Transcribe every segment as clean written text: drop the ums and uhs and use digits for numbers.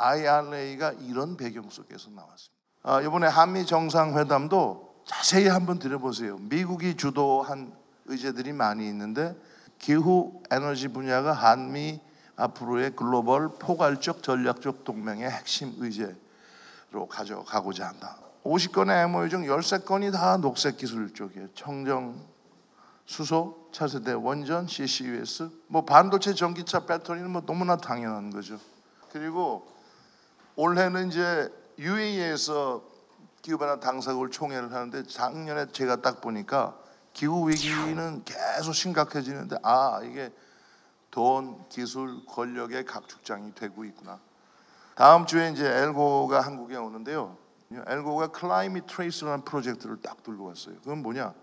IRA가 이런 배경 속에서 나왔습니다. 이번에 한미 정상회담도 자세히 한번 들어보세요. 미국이 주도한 의제들이 많이 있는데 기후 에너지 분야가 한미 앞으로의 글로벌 포괄적 전략적 동맹의 핵심 의제로 가져가고자 한다. 50건의 MOU 중 13건이 다 녹색 기술 쪽이에요. 청정, 수소, 차세대 원전, CCUS, 반도체, 전기차, 배터리는 너무나 당연한 거죠. 그리고 올해는 이제 UAE에서 기후변화 당사국을 총회를 하는데 작년에 제가 딱 보니까 기후 위기는 계속 심각해지는데 이게 돈, 기술, 권력의 각축장이 되고 있구나. 다음 주에 이제 엘고가 한국에 오는데요. 엘고가 클라이밋 트레이스라는 프로젝트를 딱 들고 왔어요. 그건 뭐냐?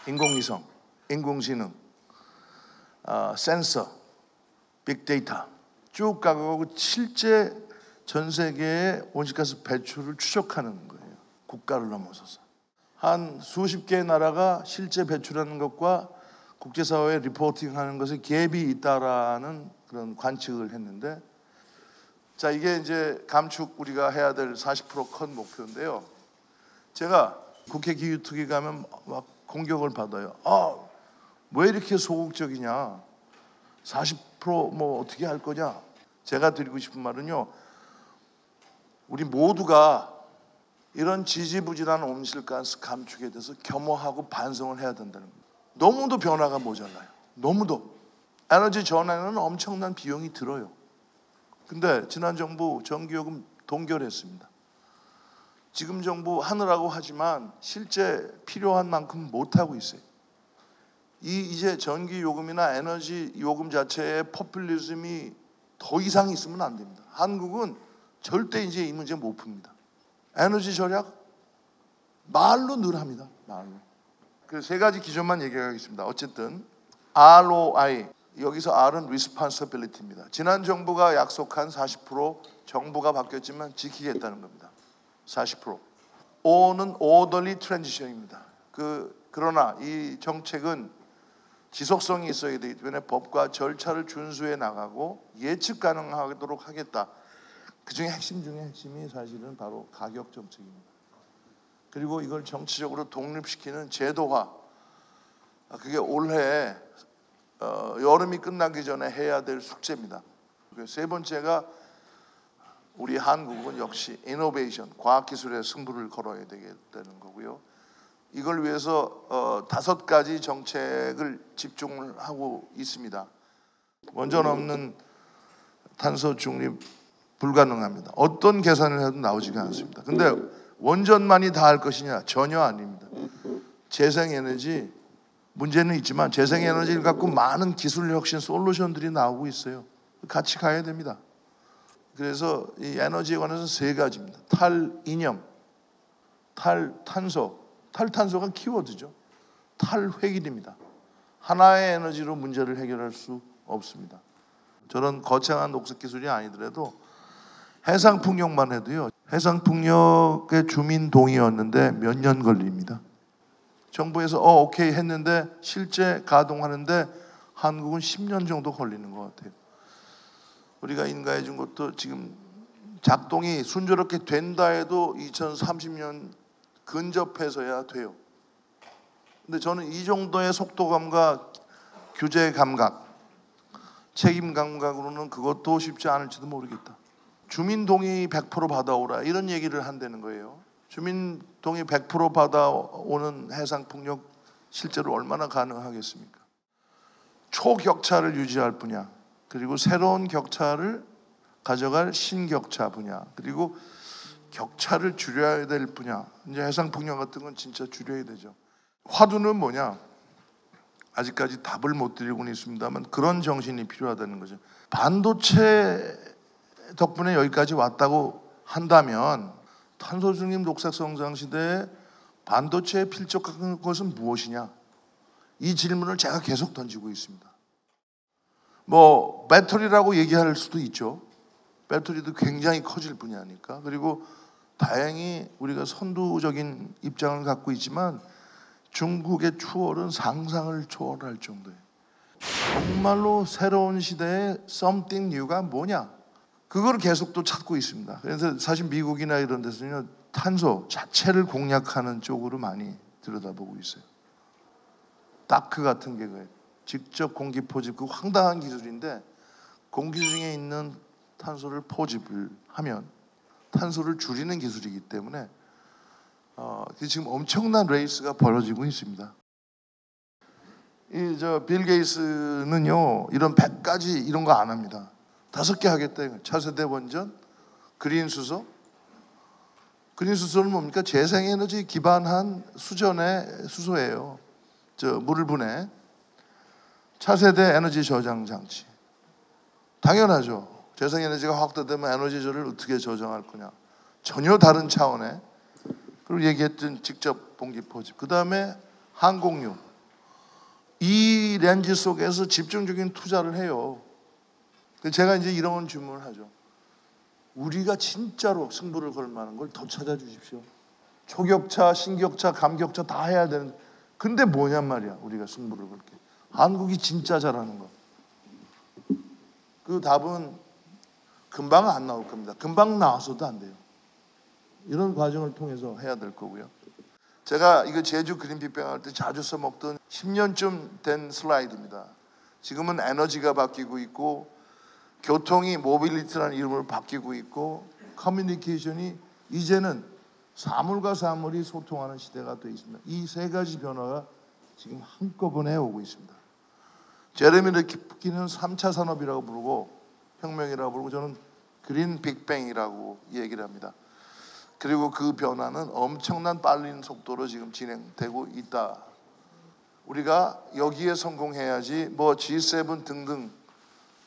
인공위성, 인공지능, 센서, 빅데이터 쭉 가고 실제 전 세계의 온실가스 배출을 추적하는 거예요. 국가를 넘어서서 한 수십 개의 나라가 실제 배출하는 것과 국제사회에 리포팅하는 것에 갭이 있다라는 그런 관측을 했는데, 자 이게 이제 감축 우리가 해야 될 40% 컷 목표인데요. 제가 국회 기후특위 가면 막 공격을 받아요. 왜 이렇게 소극적이냐? 40% 어떻게 할 거냐? 제가 드리고 싶은 말은요. 우리 모두가 이런 지지부진한 온실가스 감축에 대해서 겸허하고 반성을 해야 된다는 거예요. 너무도 변화가 모자라요. 너무도. 에너지 전환에는 엄청난 비용이 들어요. 근데 지난 정부 전기요금 동결했습니다. 지금 정부 하느라고 하지만 실제 필요한 만큼 못하고 있어요. 이제 전기요금이나 에너지 요금 자체의 포퓰리즘이 더 이상 있으면 안 됩니다. 한국은 절대 이제 이 문제 못 풉니다. 에너지 절약 말로 늘 합니다. 말로. 그 세 가지 기준만 얘기하겠습니다. 어쨌든 ROI, 여기서 R은 responsibility입니다. 지난 정부가 약속한 40% 정부가 바뀌었지만 지키겠다는 겁니다. 40%. O는 orderly transition입니다. 그러나 이 정책은 지속성이 있어야 되기 때문에 법과 절차를 준수해 나가고 예측 가능하도록 하겠다. 그중에 핵심 중에 핵심이 사실은 바로 가격 정책입니다. 그리고 이걸 정치적으로 독립시키는 제도화. 그게 올해 여름이 끝나기 전에 해야 될 숙제입니다. 세 번째가 우리 한국은 역시 이노베이션, 과학기술의 승부를 걸어야 되겠다는 거고요. 이걸 위해서 5가지 정책을 집중을 하고 있습니다. 원전 없는 탄소 중립 불가능합니다. 어떤 계산을 해도 나오지가 않습니다. 근데 원전만이 다 할 것이냐? 전혀 아닙니다. 재생에너지 문제는 있지만 재생에너지를 갖고 많은 기술 혁신 솔루션들이 나오고 있어요. 같이 가야 됩니다. 그래서 이 에너지에 관해서 3가지입니다. 탈이념, 탈탄소. 탈탄소가 키워드죠. 탈회길입니다. 하나의 에너지로 문제를 해결할 수 없습니다. 저런 거창한 녹색 기술이 아니더라도 해상풍력만 해도요. 해상풍력의 주민 동의였는데 몇 년 걸립니다. 정부에서 오케이 했는데 실제 가동하는데 한국은 10년 정도 걸리는 것 같아요. 우리가 인가해 준 것도 지금 작동이 순조롭게 된다 해도 2030년 근접해서야 돼요. 근데 저는 이 정도의 속도감과 규제 감각, 책임 감각으로는 그것도 쉽지 않을지도 모르겠다. 주민 동의 100% 받아오라 이런 얘기를 한다는 거예요. 주민 동의 100% 받아오는 해상풍력 실제로 얼마나 가능하겠습니까? 초격차를 유지할 분야, 그리고 새로운 격차를 가져갈 신격차 분야, 그리고 격차를 줄여야 될 분야. 이제 해상풍력 같은 건 진짜 줄여야 되죠. 화두는 뭐냐? 아직까지 답을 못 드리고는 있습니다만 그런 정신이 필요하다는 거죠. 반도체 덕분에 여기까지 왔다고 한다면 탄소 중립 녹색 성장 시대에 반도체에 필적한 것은 무엇이냐? 이 질문을 제가 계속 던지고 있습니다. 배터리라고 얘기할 수도 있죠. 배터리도 굉장히 커질 분야니까. 그리고 다행히 우리가 선두적인 입장을 갖고 있지만 중국의 추월은 상상을 초월할 정도예요. 정말로 새로운 시대의 something new가 뭐냐? 그걸 계속 또 찾고 있습니다. 그래서 사실 미국이나 이런 데서는 탄소 자체를 공략하는 쪽으로 많이 들여다보고 있어요. 다크 같은 경우에 직접 공기 포집, 그 황당한 기술인데 공기 중에 있는 탄소를 포집을 하면 탄소를 줄이는 기술이기 때문에 지금 엄청난 레이스가 벌어지고 있습니다. 빌 게이츠는요 이런 100가지 이런 거 안 합니다. 5개 하겠다. 차세대 원전, 그린 수소. 그린 수소는 뭡니까? 재생에너지 기반한 수전의 수소예요. 물을 분해. 차세대 에너지 저장 장치. 당연하죠. 재생에너지가 확대되면 에너지를 어떻게 저장할 거냐. 전혀 다른 차원의. 그리고 얘기했던 직접 공기 포집. 그 다음에 항공유. 이 렌즈 속에서 집중적인 투자를 해요. 제가 이제 이런 질문을 하죠. 우리가 진짜로 승부를 걸 만한 걸 더 찾아주십시오. 초격차, 신격차, 감격차 다 해야 되는. 근데 뭐냔 말이야. 우리가 승부를 걸게. 한국이 진짜 잘하는 거. 그 답은 금방 안 나올 겁니다. 금방 나와서도 안 돼요. 이런 과정을 통해서 해야 될 거고요. 제가 이거 제주 그린 빅뱅 할 때 자주 써먹던 10년쯤 된 슬라이드입니다. 지금은 에너지가 바뀌고 있고 교통이 모빌리티라는 이름으로 바뀌고 있고 커뮤니케이션이 이제는 사물과 사물이 소통하는 시대가 되어 있습니다. 이 3가지 변화가 지금 한꺼번에 오고 있습니다. 제레미 르키프키는 3차 산업이라고 부르고 혁명이라고 부르고 저는 그린 빅뱅이라고 얘기를 합니다. 그리고 그 변화는 엄청난 빠른 속도로 지금 진행되고 있다. 우리가 여기에 성공해야지 뭐 G7 등등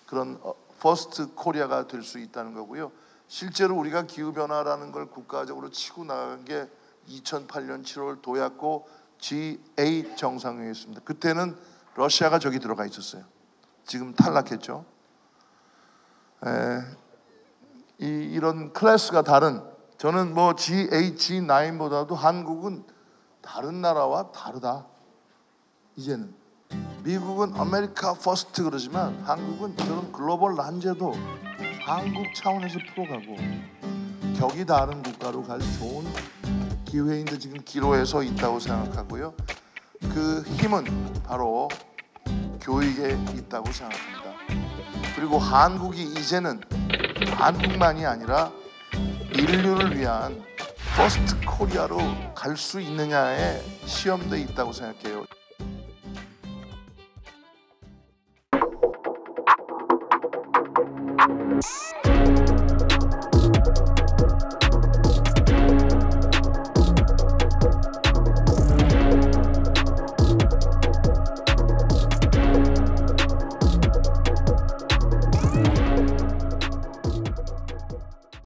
그런 퍼스트 코리아가 될 수 있다는 거고요. 실제로 우리가 기후변화라는 걸 국가적으로 치고 나간 게 2008년 7월 도약고 G8 정상회의였습니다. 그때는 러시아가 저기 들어가 있었어요. 지금 탈락했죠. 이런 클래스가 다른, 저는 뭐 G8, G9보다도 한국은 다른 나라와 다르다. 이제는 미국은 아메리카 퍼스트 그러지만 한국은 그런 글로벌 난제도 한국 차원에서 풀어가고 격이 다른 국가로 갈 좋은 기회인데 지금 기로에 서 있다고 생각하고요. 그 힘은 바로 교육에 있다고 생각합니다. 그리고 한국이 이제는 한국만이 아니라 인류를 위한 퍼스트 코리아로 갈 수 있느냐에 시험돼 있다고 생각해요.